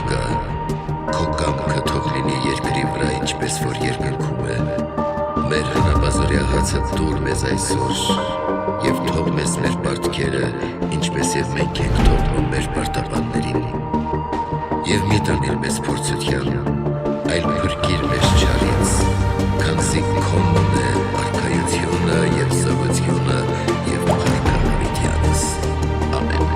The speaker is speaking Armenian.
թող գա, քո կամքը թող լինի երկրի վրա, ինչպես որ երկնքում է։ Մեր հանապազորյա հացը տուր մեզ այսօր, և թող մեզ մեր պարտքերը, ինչպես և մենք ենք թողնում մեր պարտապաններին։ Եվ մի տանիր մեզ փորձության, այլ փրկիր մեզ չարից, քանզի քոնն է արքայությունը և զավաթյունը և փառքը հավիտյանս։ Ամեն։